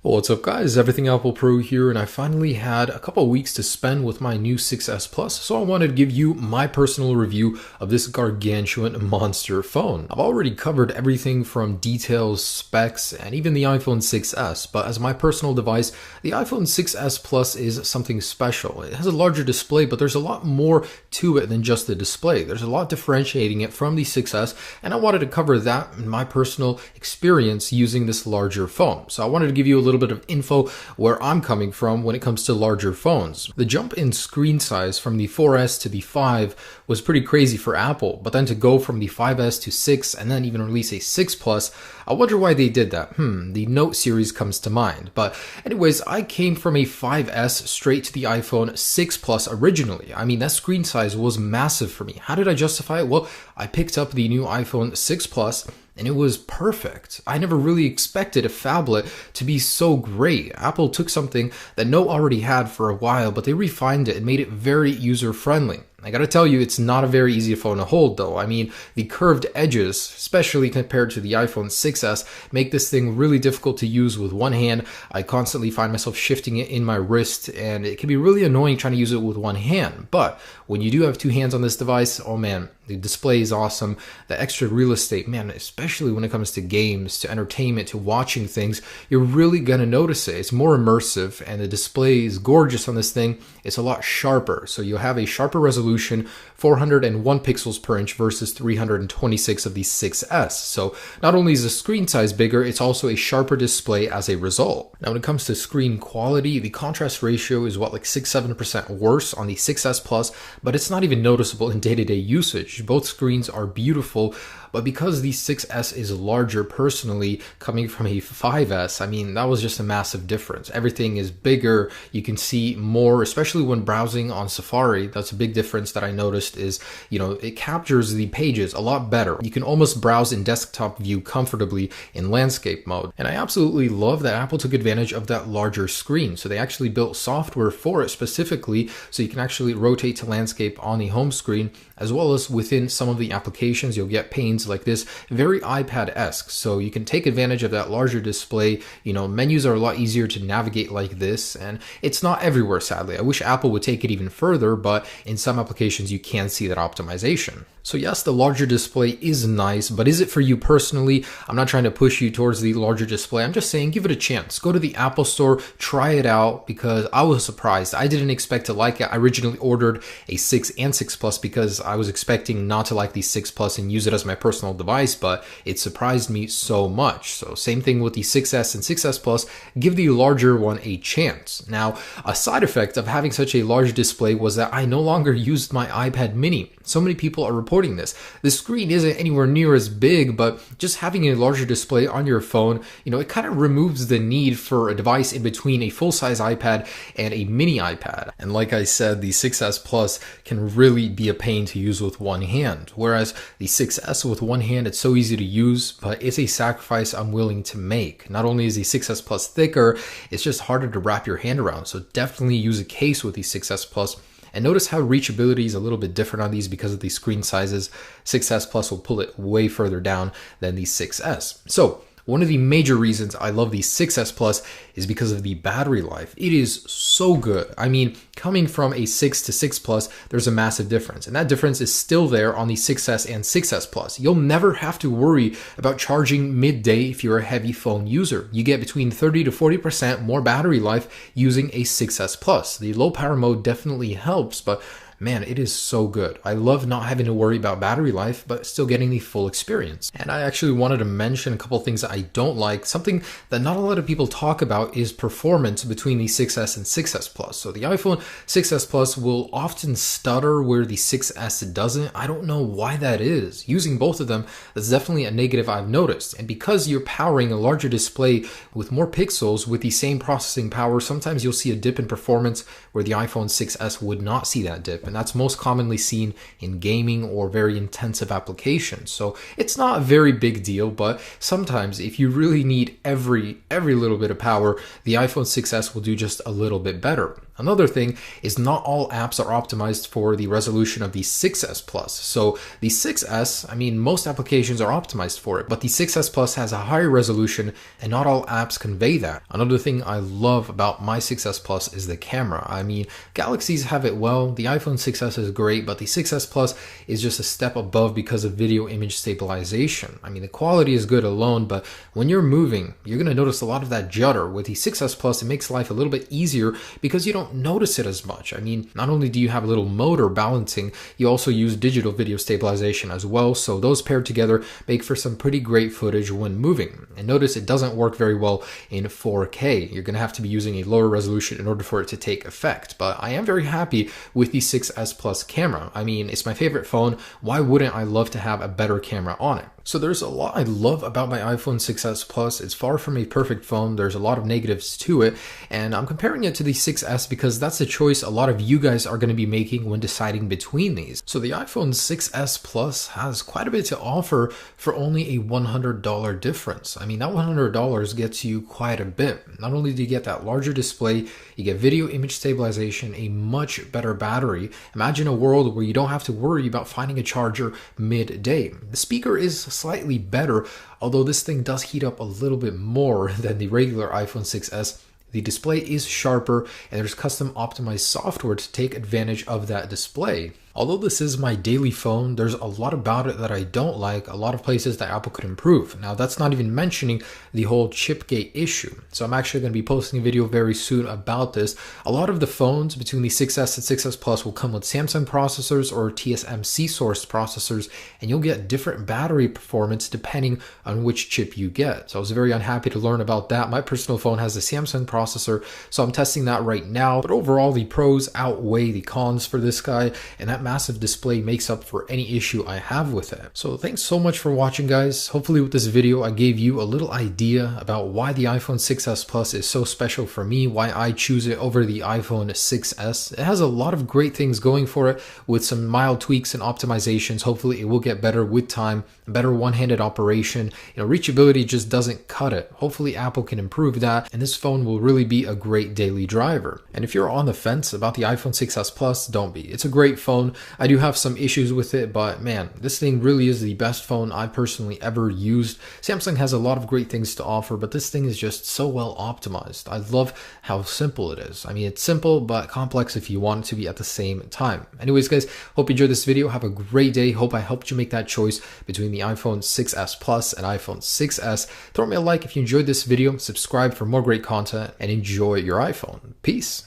What's up guys, Everything Apple Pro here, and I finally had a couple of weeks to spend with my new 6S Plus, so I wanted to give you my personal review of this gargantuan monster phone. I've already covered everything from details, specs, and even the iPhone 6S, but as my personal device, the iPhone 6S Plus is something special. It has a larger display, but there's a lot more to it than just the display. There's a lot differentiating it from the 6S, and I wanted to cover that in my personal experience using this larger phone. So I wanted to give you a little bit of info where I'm coming from when it comes to larger phones. The jump in screen size from the 4S to the 5 was pretty crazy for Apple, but then to go from the 5S to 6 and then even release a 6 Plus, I wonder why they did that. The Note series comes to mind. But anyways, I came from a 5S straight to the iPhone 6 Plus originally. I mean, that screen size was massive for me. How did I justify it? Well, I picked up the new iPhone 6 Plus and it was perfect. I never really expected a phablet to be so great. Apple took something that Note already had for a while, but they refined it and made it very user-friendly. I gotta tell you, it's not a very easy phone to hold though. I mean, the curved edges, especially compared to the iPhone 6S, make this thing really difficult to use with one hand. I constantly find myself shifting it in my wrist, and it can be really annoying trying to use it with one hand. But when you do have two hands on this device, oh man, the display is awesome. The extra real estate, man, especially when it comes to games, to entertainment, to watching things, you're really gonna notice it. It's more immersive, and the display is gorgeous on this thing. It's a lot sharper, so you'll have a sharper resolution, 401 pixels per inch versus 326 of the 6S. So not only is the screen size bigger, it's also a sharper display as a result. Now when it comes to screen quality, the contrast ratio is like 6-7% worse on the 6S Plus, but it's not even noticeable in day-to-day usage. Both screens are beautiful, but because the 6S is larger personally, coming from a 5S, I mean, that was just a massive difference. Everything is bigger, you can see more, especially when browsing on Safari. That's a big difference that I noticed is, it captures the pages a lot better. You can almost browse in desktop view comfortably in landscape mode. And I absolutely love that Apple took advantage of that larger screen. So they actually built software for it specifically, so you can actually rotate to landscape on the home screen, as well as within some of the applications, you'll get panes like this, very iPad-esque. So you can take advantage of that larger display. Menus are a lot easier to navigate like this, and it's not everywhere, sadly. I wish Apple would take it even further, but in some applications you can see that optimization. So yes, the larger display is nice, but is it for you personally? I'm not trying to push you towards the larger display. I'm just saying give it a chance. Go to the Apple Store, try it out, because I was surprised. I didn't expect to like it. I originally ordered a 6 and 6 Plus because I was expecting not to like the 6 Plus and use it as my personal device, but it surprised me so much. So same thing with the 6S and 6S Plus. Give the larger one a chance. Now, a side effect of having such a large display was that I no longer used my iPad mini. So many people are reporting this. The screen isn't anywhere near as big, but just having a larger display on your phone, it kind of removes the need for a device in between a full-size iPad and a mini iPad. And like I said, the 6S Plus can really be a pain to use with one hand. Whereas the 6S with one hand, it's so easy to use, but it's a sacrifice I'm willing to make. Not only is the 6S Plus thicker, it's just harder to wrap your hand around. So definitely use a case with the 6S Plus. And notice how reachability is a little bit different on these because of the screen sizes. 6S Plus will pull it way further down than the 6S. So one of the major reasons I love the 6S Plus is because of the battery life. It is so good. I mean, coming from a 6 to 6 Plus, there's a massive difference. And that difference is still there on the 6S and 6S Plus. You'll never have to worry about charging midday if you're a heavy phone user. You get between 30 to 40% more battery life using a 6S Plus. The low power mode definitely helps, but man, it is so good. I love not having to worry about battery life, but still getting the full experience. And I actually wanted to mention a couple things that I don't like. Something that not a lot of people talk about is performance between the 6S and 6S Plus. So the iPhone 6S Plus will often stutter where the 6S doesn't. I don't know why that is. Using both of them, that's definitely a negative I've noticed. And because you're powering a larger display with more pixels with the same processing power, sometimes you'll see a dip in performance where the iPhone 6S would not see that dip. and that's most commonly seen in gaming or very intensive applications. So it's not a very big deal, but sometimes if you really need every little bit of power, the iPhone 6s will do just a little bit better. Another thing is not all apps are optimized for the resolution of the 6s Plus. So the 6s, I mean, most applications are optimized for it, but the 6s Plus has a higher resolution and not all apps convey that. Another thing I love about my 6s Plus is the camera. I mean, Galaxies have it well, the iPhone 6s is great, but the 6s Plus is just a step above because of video image stabilization. I mean, the quality is good alone, but when you're moving, you're going to notice a lot of that judder. With the 6s Plus, it makes life a little bit easier because you don't notice it as much. I mean, not only do you have a little motor balancing, you also use digital video stabilization as well, so those paired together make for some pretty great footage when moving. And notice it doesn't work very well in 4K. You're going to have to be using a lower resolution in order for it to take effect, but I am very happy with the 6s Plus camera. I mean, it's my favorite phone. Why wouldn't I love to have a better camera on it? So there's a lot I love about my iPhone 6s Plus. It's far from a perfect phone. There's a lot of negatives to it, and I'm comparing it to the 6s because that's the choice a lot of you guys are going to be making when deciding between these. So the iPhone 6s Plus has quite a bit to offer for only a $100 difference. I mean, that $100 gets you quite a bit. Not only do you get that larger display, you get video image stabilization, a much better battery. Imagine a world where you don't have to worry about finding a charger midday. The speaker is slightly better, although this thing does heat up a little bit more than the regular iPhone 6s. The display is sharper, and there's custom optimized software to take advantage of that display. Although this is my daily phone, there's a lot about it that I don't like, a lot of places that Apple could improve. Now, that's not even mentioning the whole chipgate issue. So I'm actually going to be posting a video very soon about this. A lot of the phones between the 6s and 6s Plus will come with Samsung processors or TSMC sourced processors, and you'll get different battery performance depending on which chip you get. So I was very unhappy to learn about that. My personal phone has a Samsung processor, so I'm testing that right now. But overall, the pros outweigh the cons for this guy, and that massive display makes up for any issue I have with it. So thanks so much for watching, guys. Hopefully with this video I gave you a little idea about why the iPhone 6s Plus is so special for me, why I choose it over the iPhone 6s. It has a lot of great things going for it with some mild tweaks and optimizations. Hopefully it will get better with time, better one-handed operation. Reachability just doesn't cut it. Hopefully Apple can improve that, and this phone will really be a great daily driver. And if you're on the fence about the iPhone 6s Plus, don't be. It's a great phone. I do have some issues with it, but man, this thing really is the best phone I personally ever used. Samsung has a lot of great things to offer, but this thing is just so well optimized. I love how simple it is. I mean, it's simple, but complex if you want it to be at the same time. Anyways, guys, hope you enjoyed this video. Have a great day. Hope I helped you make that choice between the iPhone 6s Plus and iPhone 6s. Throw me a like if you enjoyed this video, subscribe for more great content, and enjoy your iPhone. Peace.